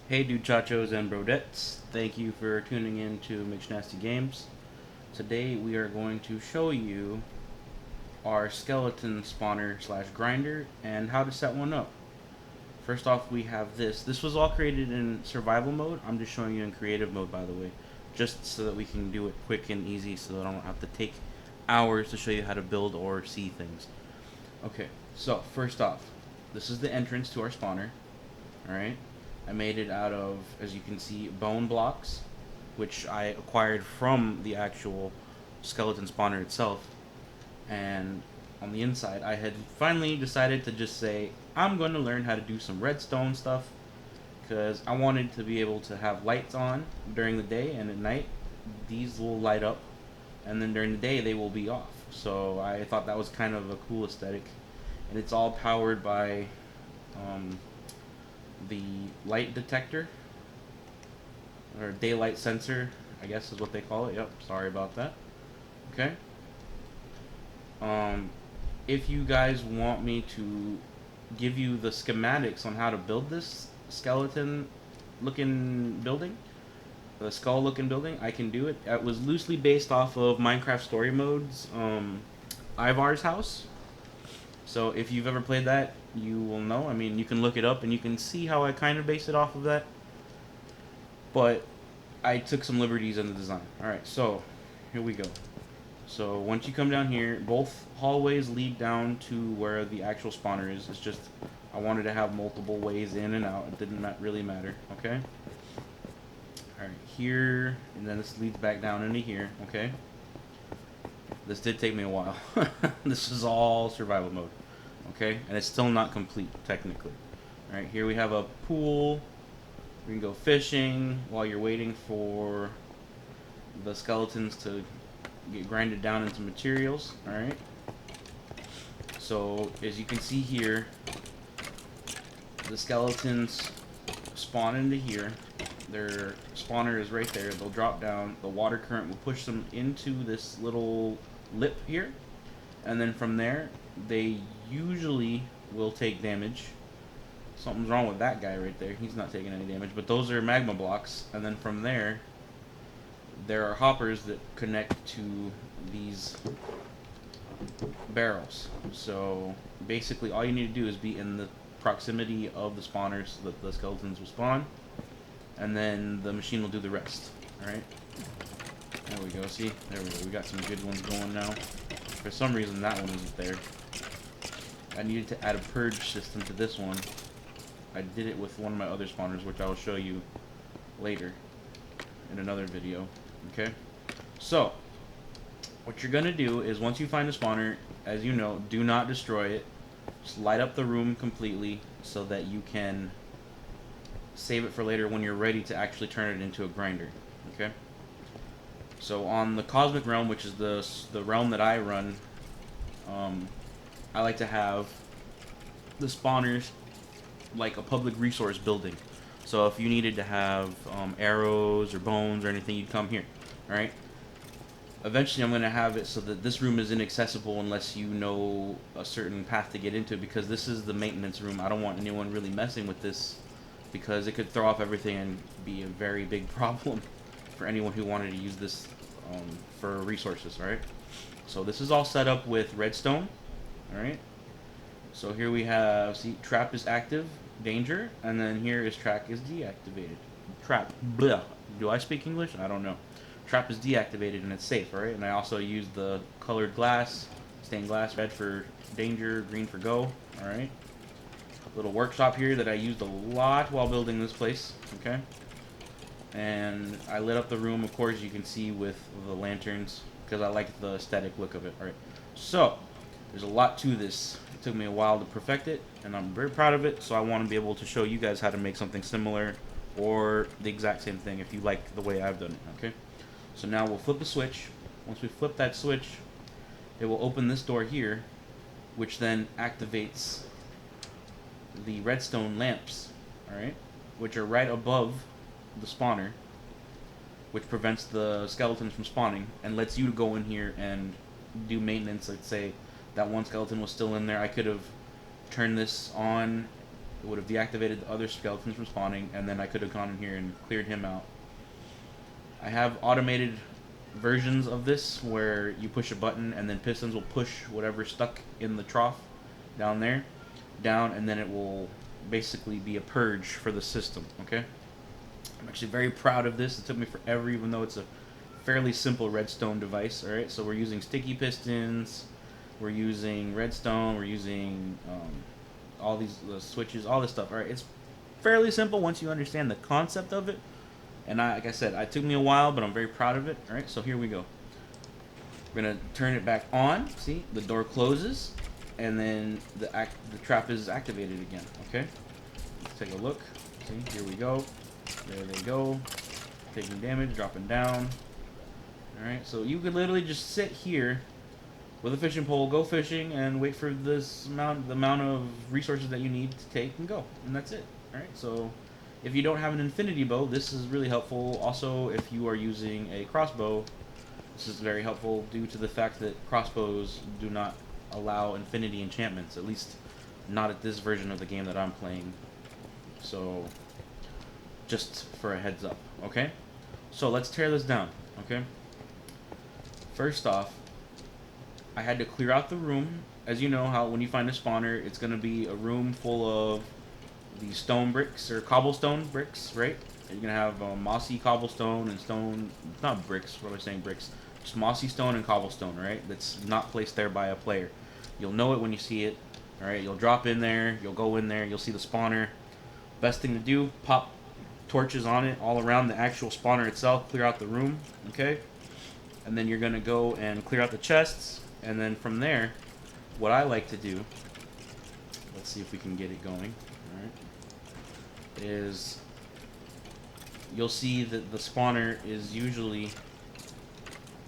Hey duchachos and brodettes, thank you for tuning in to McShnasty Games. Today we are going to show you our skeleton spawner slash grinder and how to set one up. First off, we have this. This was all created in survival mode. I'm just showing you in creative mode, by the way, just so that we can do it quick and easy so that I don't have to take hours to show you how to build or see things. Okay, so first off, this is the entrance to our spawner. Alright, I made it out of, as you can see, bone blocks, which I acquired from the actual skeleton spawner itself. And on the inside, I had finally decided to just say, I'm going to learn how to do some redstone stuff, because I wanted to be able to have lights on during the day, and at night, these will light up, and then during the day, they will be off. So I thought that was kind of a cool aesthetic, and it's all powered by um, the light detector or daylight sensor, I guess is what they call it. Yep, sorry about that. Okay. Um, if you guys want me to give you the schematics on how to build this skeleton looking building, the skull looking building, I can do it. It was loosely based off of Minecraft Story Mode's Ivar's house. So if you've ever played that, you will know. I mean, you can look it up and you can see how I kind of based it off of that. But I took some liberties in the design. Alright, so here we go. So once you come down here, both hallways lead down to where the actual spawner is. It's just, I wanted to have multiple ways in and out. It didn't really matter, okay? Alright, here, and then this leads back down into here, okay? This did take me a while. This is all survival mode, okay? And it's still not complete, technically. Alright, here we have a pool. We can go fishing while you're waiting for the skeletons to get grinded down into materials. Alright. So, as you can see here, the skeletons spawn into here. Their spawner is right there. They'll drop down. The water current will push them into this little lip here. And then from there, they usually will take damage. Something's wrong with that guy right there. He's not taking any damage. But those are magma blocks. And then from there, there are hoppers that connect to these barrels. So basically all you need to do is be in the proximity of the spawners so that the skeletons will spawn. And then the machine will do the rest. Alright? There we go. See? There we go. We got some good ones going now. For some reason that one isn't there. I needed to add a purge system to this one. I did it with one of my other spawners, which I will show you later in another video. Okay? So, what you're gonna do is once you find the spawner, as you know, do not destroy it. Just light up the room completely so that you can save it for later when you're ready to actually turn it into a grinder. Okay? So on the Cosmic Realm, which is the realm that I run, I like to have the spawners like a public resource building. So if you needed to have arrows or bones or anything, you'd come here. Alright? Eventually I'm going to have it so that this room is inaccessible unless you know a certain path to get into, because this is the maintenance room. I don't want anyone really messing with this because it could throw off everything and be a very big problem for anyone who wanted to use this for resources. Alright? So this is all set up with redstone. Alright? So here we have, see, trap is active, danger, and then here is trap is deactivated. Trap, blah. Do I speak English? I don't know. Trap is deactivated and it's safe, alright? And I also used the colored glass, stained glass, red for danger, green for go, alright? Little workshop here that I used a lot while building this place, okay? And I lit up the room, of course, you can see with the lanterns, because I like the aesthetic look of it, alright? So, there's a lot to this. It took me a while to perfect it, and I'm very proud of it, so I want to be able to show you guys how to make something similar or the exact same thing if you like the way I've done it, okay? So now we'll flip the switch. Once we flip that switch, it will open this door here, which then activates the redstone lamps, alright? Which are right above the spawner, which prevents the skeletons from spawning and lets you go in here and do maintenance. Let's say that one skeleton was still in there, I could have turned this on It would have deactivated the other skeletons from spawning, and then I could have gone in here and cleared him out. I have automated versions of this where you push a button and then pistons will push whatever's stuck in the trough down there down, and then it will basically be a purge for the system. Okay, I'm actually very proud of this. It took me forever, even though it's a fairly simple redstone device. All right, so we're using sticky pistons, we're using redstone, we're using all these switches, all this stuff. All right, it's fairly simple once you understand the concept of it. And like I said, it took me a while, but I'm very proud of it. All right, so here we go. We're gonna turn it back on. See, the door closes, and then the trap is activated again. Okay, let's take a look. See, here we go. There they go. Taking damage, dropping down. All right, so you could literally just sit here with a fishing pole, go fishing, and wait for the amount of resources that you need to take and go, and that's it. All right, so if you don't have an infinity bow, this is really helpful. Also, if you are using a crossbow, this is very helpful due to the fact that crossbows do not allow infinity enchantments, at least not at this version of the game that I'm playing. So, just for a heads up, okay? So let's tear this down, okay? First off, I had to clear out the room. As you know, how when you find a spawner, it's going to be a room full of these stone bricks or cobblestone bricks, right? You're gonna have mossy cobblestone and stone, not bricks, what am I saying, bricks, just mossy stone and cobblestone, right? That's not placed there by a player. You'll know it when you see it, all right? You'll drop in there, you'll go in there, you'll see the spawner. Best thing to do, pop torches on it all around the actual spawner itself, clear out the room, okay? And then you're gonna go and clear out the chests, and then from there, what I like to do, let's see if we can get it going, all right? Is you'll see that the spawner is usually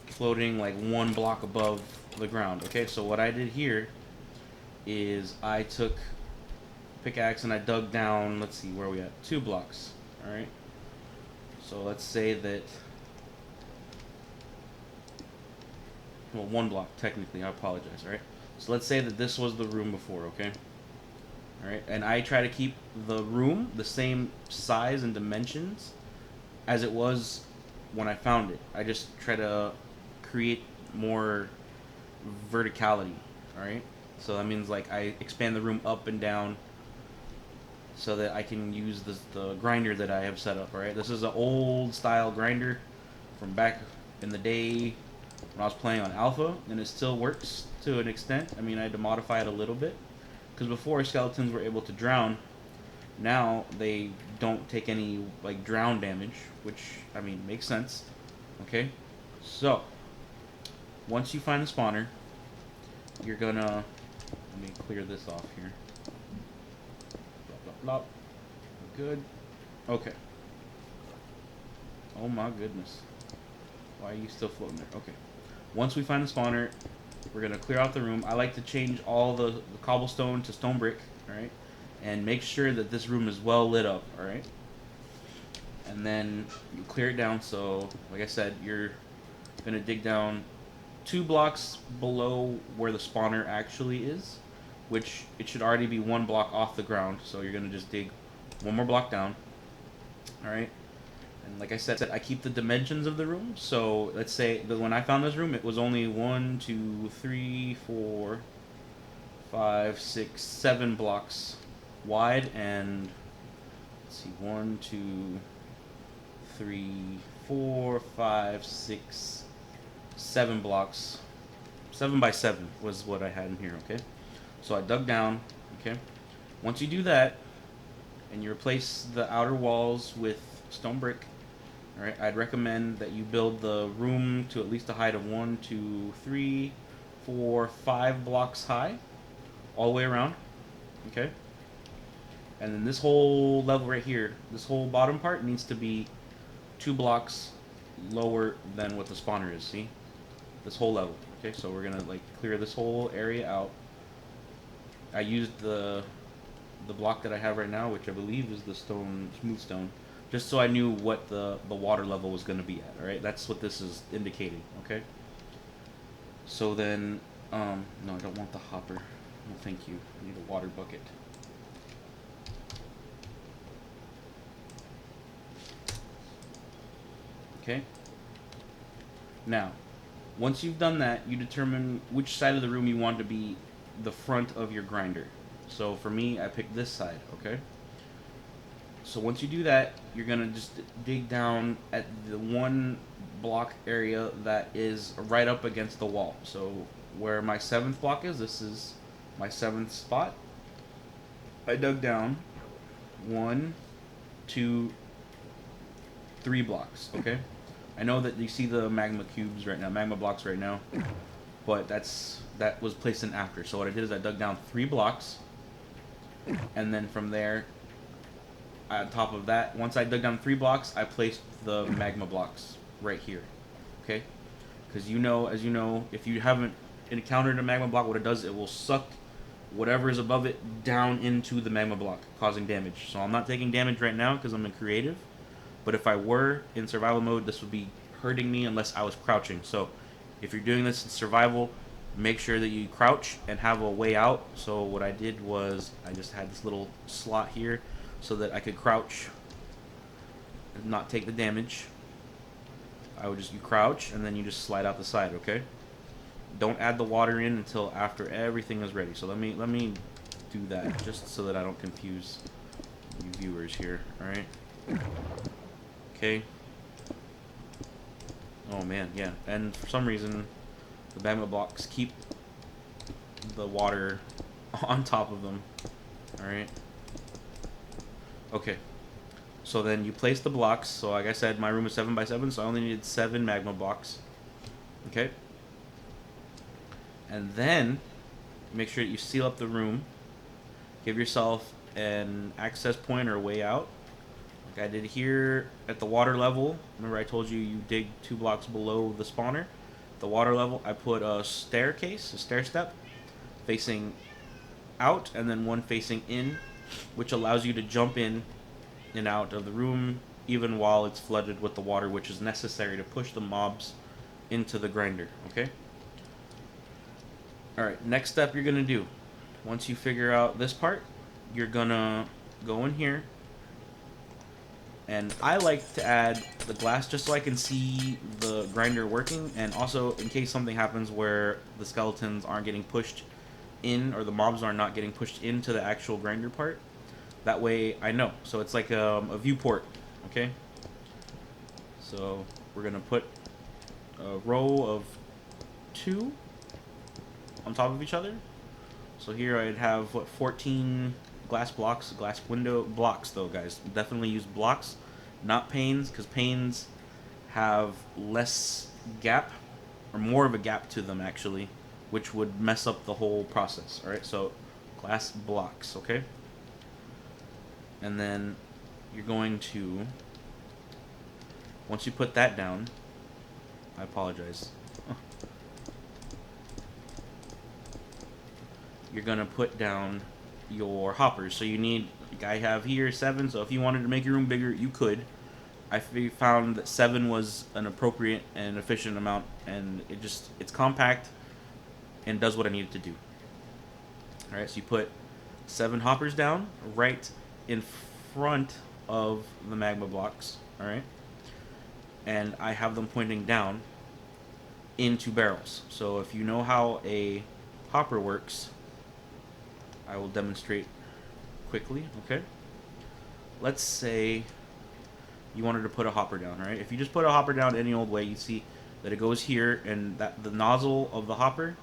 floating like one block above the ground. Okay, so what I did here is I took pickaxe and I dug down, let's see, where are we at? 2 blocks. Alright, so let's say that, well, 1 block technically, I apologize. Alright, so let's say that this was the room before, okay? Alright, and I try to keep the room the same size and dimensions as it was when I found it. I just try to create more verticality, alright? So that means like I expand the room up and down so that I can use the grinder that I have set up, alright? This is an old style grinder from back in the day when I was playing on alpha, and it still works to an extent. I mean, I had to modify it a little bit. Because before, skeletons were able to drown. Now they don't take any like drown damage, which, I mean, makes sense. Okay, so once you find the spawner, you're gonna, let me clear this off here. Blah, blah, blah. Good. Okay. Oh my goodness. Why are you still floating there? Okay. Once we find the spawner, we're going to clear out the room. I like to change all the cobblestone to stone brick, alright? And make sure that this room is well lit up, alright? And then you clear it down, so, like I said, you're going to dig down 2 blocks below where the spawner actually is, which it should already be 1 block off the ground, so you're going to just dig 1 more block down, alright? And like I said, I keep the dimensions of the room. So let's say that when I found this room, it was only 1, 2, 3, 4, 5, 6, 7 blocks wide, and let's see, 1, 2, 3, 4, 5, 6, 7 blocks. 7 by 7 was what I had in here. Okay, so I dug down. Okay, once you do that, and you replace the outer walls with stone brick, alright, I'd recommend that you build the room to at least a height of 1, 2, 3, 4, 5 blocks high, all the way around, okay? And then this whole level right here, this whole bottom part needs to be 2 blocks lower than what the spawner is, see? This whole level, okay? So we're gonna like clear this whole area out. I used the block that I have right now, which I believe is the smooth stone, just so I knew what the water level was going to be at, alright? That's what this is indicating, okay? So then, no, I don't want the hopper. No, thank you. I need a water bucket. Okay. Now, once you've done that, you determine which side of the room you want to be the front of your grinder. So for me, I picked this side, okay? So once you do that, you're gonna just dig down at the one block area that is right up against the wall. So where my 7th block is, this is my 7th spot. I dug down 1, 2, 3 blocks, okay? I know that you see the magma cubes right now, magma blocks right now, but that was placed in after. So what I did is I dug down 3 blocks, and then from there, on top of that, once I dug down 3 blocks, I placed the magma blocks right here, okay? Because as you know, if you haven't encountered a magma block, what it does, it will suck whatever is above it down into the magma block, causing damage. So I'm not taking damage right now because I'm in creative. But if I were in survival mode, this would be hurting me unless I was crouching. So if you're doing this in survival, make sure that you crouch and have a way out. So what I did was I just had this little slot here so that I could crouch and not take the damage. You crouch and then you just slide out the side, okay? Don't add the water in until after everything is ready. So let me do that just so that I don't confuse you viewers here, all right? Okay. Oh man, yeah. And for some reason, the magma blocks keep the water on top of them. Alright. Okay. So then you place the blocks. So like I said, my room is 7 by 7, so I only needed 7 magma blocks. Okay. And then make sure that you seal up the room. Give yourself an access point or a way out. Like I did here at the water level. Remember I told you dig 2 blocks below the spawner. The water level, I put a staircase, a stair step, facing out and then one facing in, which allows you to jump in and out of the room even while it's flooded with the water, which is necessary to push the mobs into the grinder, okay? Alright, next step you're gonna do. Once you figure out this part, you're gonna go in here. And I like to add the glass just so I can see the grinder working, and also in case something happens where the skeletons aren't getting pushed in, or the mobs are not getting pushed into the actual grinder part. That way I know. So it's like a viewport, okay? So we're gonna put a row of 2 on top of each other. So here I'd have, what, 14 glass blocks, glass window blocks though, guys. Definitely use blocks, not panes, because panes have less gap, or more of a gap to them actually, which would mess up the whole process. Alright, so glass blocks, okay? And then you're going to, once you put that down, I apologize. You're gonna put down your hoppers. So you need, like I have here 7, so if you wanted to make your room bigger, you could. I found that 7 was an appropriate and efficient amount, and it's compact and does what I needed to do. Alright, so you put 7 hoppers down right in front of the magma blocks, alright? And I have them pointing down into barrels. So if you know how a hopper works, I will demonstrate quickly, okay? Let's say you wanted to put a hopper down, right? If you just put a hopper down any old way, you see that it goes here, and that the nozzle of the hopper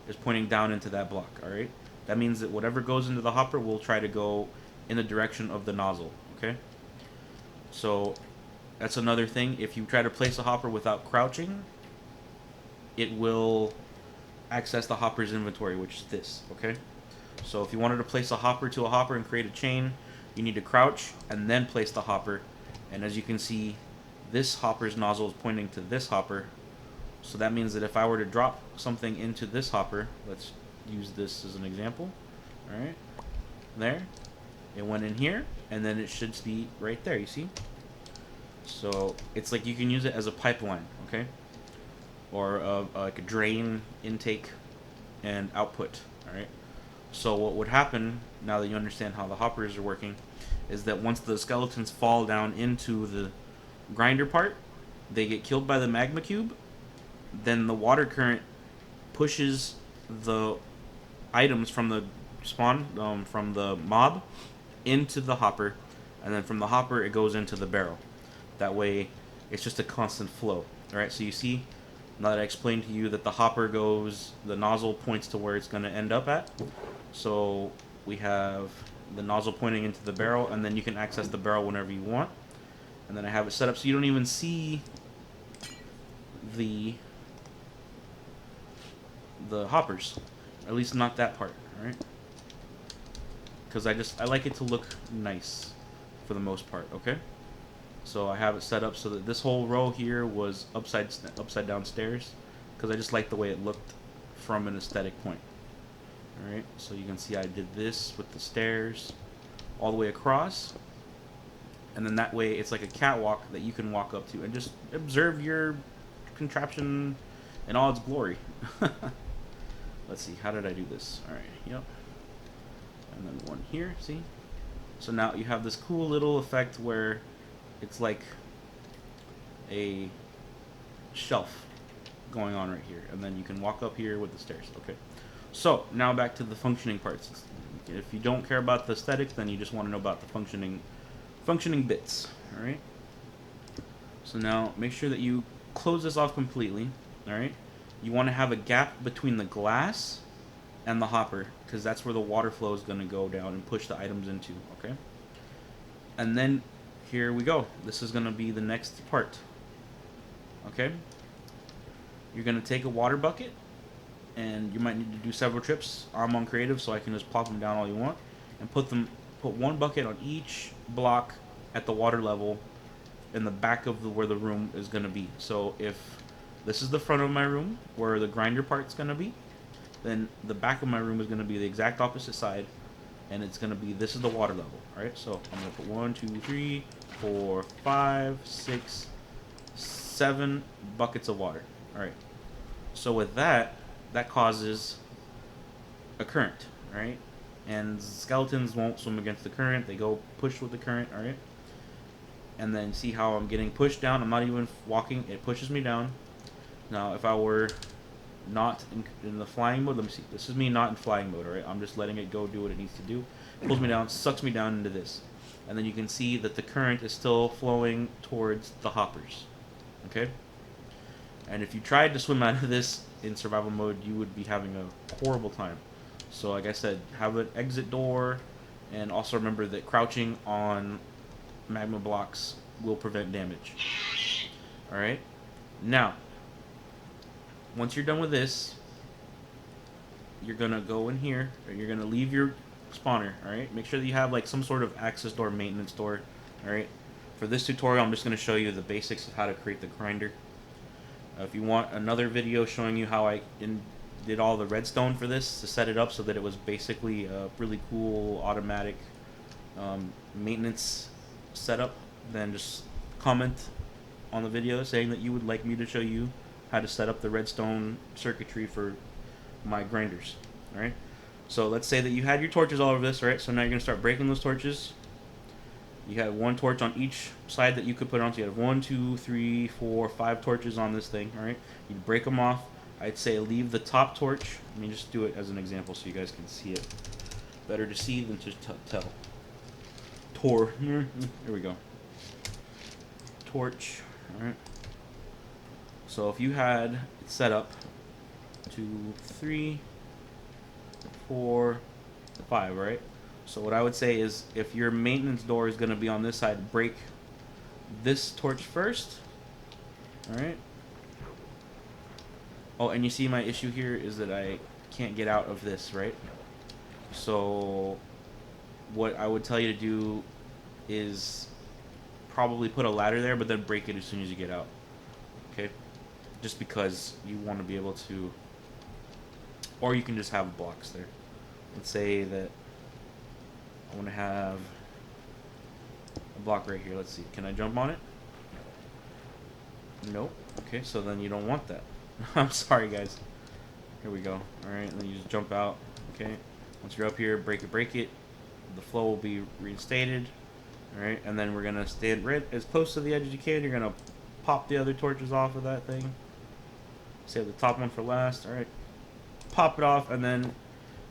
is pointing down into that block, alright? That means that whatever goes into the hopper will try to go in the direction of the nozzle, okay? So that's another thing. If you try to place a hopper without crouching, it will access the hopper's inventory, which is this, okay? So if you wanted to place a hopper to a hopper and create a chain, you need to crouch and then place the hopper. And as you can see, this hopper's nozzle is pointing to this hopper. So that means that if I were to drop something into this hopper, let's use this as an example. Alright, there. It went in here, and then it should be right there, you see? So it's like you can use it as a pipeline, okay? Or like a drain, intake, and output, alright? So what would happen, now that you understand how the hoppers are working, is that once the skeletons fall down into the grinder part, they get killed by the magma cube, then the water current pushes the items from the spawn, from the mob, into the hopper, and then from the hopper it goes into the barrel. That way, it's just a constant flow. All right, so you see, now that I explained to you that the hopper goes, the nozzle points to where it's going to end up at. So we have the nozzle pointing into the barrel, and then you can access the barrel whenever you want. And then I have it set up so you don't even see the hoppers, at least not that part. All right, because I like it to look nice for the most part. Okay, so I have it set up so that this whole row here was upside down stairs, because I just like the way it looked from an aesthetic point. All right, so you can see I did this with the stairs all the way across, and then that way it's like a catwalk that you can walk up to and just observe your contraption in all its glory. Let's see, how did I do this? All right, yep. And then one here, see? So now you have this cool little effect where it's like a shelf going on right here, and then you can walk up here with the stairs. Okay, so now back to the functioning parts. If you don't care about the aesthetics, then you just want to know about the functioning bits. All right, so now make sure that you close this off completely. All right, you want to have a gap between the glass and the hopper, because that's where the water flow is going to go down and push the items into. Okay, and then here we go. This is going to be the next part. Okay, you're going to take a water bucket, and you might need to do several trips. I'm on creative, so I can just plop them down all you want, and put one bucket on each block at the water level in the back of where the room is going to be. So if this is the front of my room where the grinder part's going to be, then the back of my room is going to be the exact opposite side, and it's going to be, this is the water level. All right, so I'm going to put 1, 2, 3, 4, 5, 6, 7 buckets of water. All right, so with that causes a current, right? And skeletons won't swim against the current. They go push with the current, all right? And then see how I'm getting pushed down. I'm not even walking. It pushes me down. Now, if I were not in the flying mode, let me see. This is me not in flying mode, all right? I'm just letting it go do what it needs to do. Pulls me down, sucks me down into this. And then you can see that the current is still flowing towards the hoppers, okay? And if you tried to swim out of this in survival mode, you would be having a horrible time. So like I said, have an exit door, and also remember that crouching on magma blocks will prevent damage. Alright? Now, once you're done with this, you're going to go in here, or you're going to leave your spawner, alright? Make sure that you have like some sort of access door, maintenance door, alright? For this tutorial, I'm just going to show you the basics of how to create the grinder. If you want another video showing you how I did all the redstone for this to set it up so that it was basically a really cool automatic maintenance setup, then just comment on the video saying that you would like me to show you how to set up the redstone circuitry for my grinders. Alright, so let's say that you had your torches all over this, right? So now you're going to start breaking those torches. You had one torch on each side that you could put on. So you have 1, 2, 3, 4, 5 torches on this thing. All right, you break them off. I'd say leave the top torch. Let me just do it as an example so you guys can see it. Better to see than to tell. Here we go. Torch. All right. So if you had it set up 2, 3, 4, 5, right? So what I would say is, if your maintenance door is going to be on this side, break this torch first. Alright. Oh, and you see my issue here is that I can't get out of this, right? So what I would tell you to do is probably put a ladder there, but then break it as soon as you get out. Okay? Just because you want to be able to... Or you can just have blocks there. Let's say that I want to have a block right here. Let's see. Can I jump on it? Nope. Okay, so then you don't want that. I'm sorry, guys. Here we go. Alright, and then you just jump out. Okay. Once you're up here, break it. The flow will be reinstated. Alright, and then we're going to stand right as close to the edge as you can. You're going to pop the other torches off of that thing. Save the top one for last. Alright. Pop it off, and then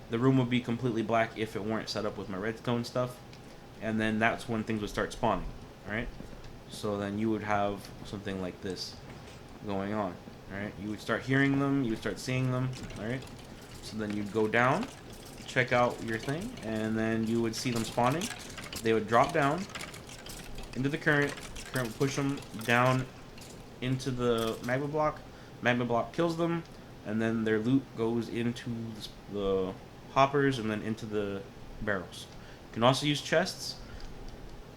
the room would be completely black if it weren't set up with my redstone stuff. And then that's when things would start spawning. Alright? So then you would have something like this going on. Alright? You would start hearing them, you would start seeing them. Alright? So then you'd go down, check out your thing, and then you would see them spawning. They would drop down into the current. Current would push them down into the magma block. Magma block kills them, and then their loot goes into the hoppers and then into the barrels. You can also use chests,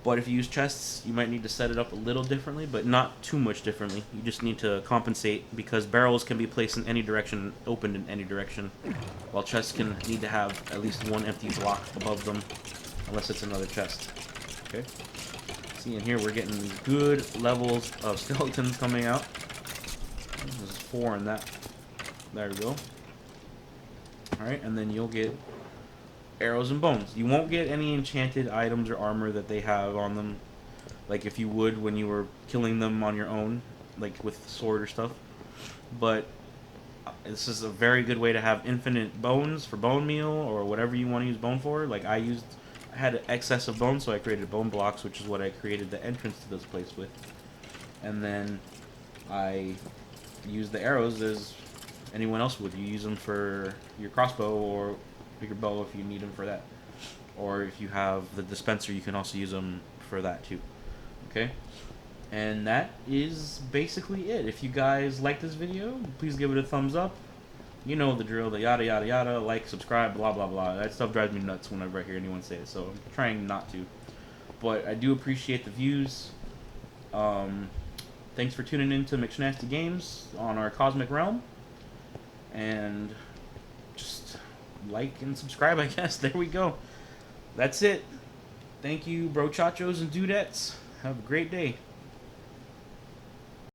but if you use chests, you might need to set it up a little differently, but not too much differently. You just need to compensate, because barrels can be placed in any direction, opened in any direction, while chests can need to have at least one empty block above them, unless it's another chest. Okay? See, in here we're getting these good levels of skeletons coming out. There's 4 in that. There we go. Alright, and then you'll get arrows and bones. You won't get any enchanted items or armor that they have on them, like if you would when you were killing them on your own, like with sword or stuff. But this is a very good way to have infinite bones for bone meal or whatever you want to use bone for. Like I had an excess of bone, so I created bone blocks, which is what I created the entrance to this place with. And then I used the arrows as anyone else would. You use them for your crossbow or your bow if you need them for that. Or if you have the dispenser, you can also use them for that too. Okay? And that is basically it. If you guys like this video, please give it a thumbs up. You know the drill, the yada yada yada, like, subscribe, blah blah blah. That stuff drives me nuts whenever I hear anyone say it, so I'm trying not to. But I do appreciate the views. Thanks for tuning in to McShnasty Games on our Cosmic Realm. And just like and subscribe, I guess. There we go. That's it. Thank you, brochachos and dudettes. Have a great day.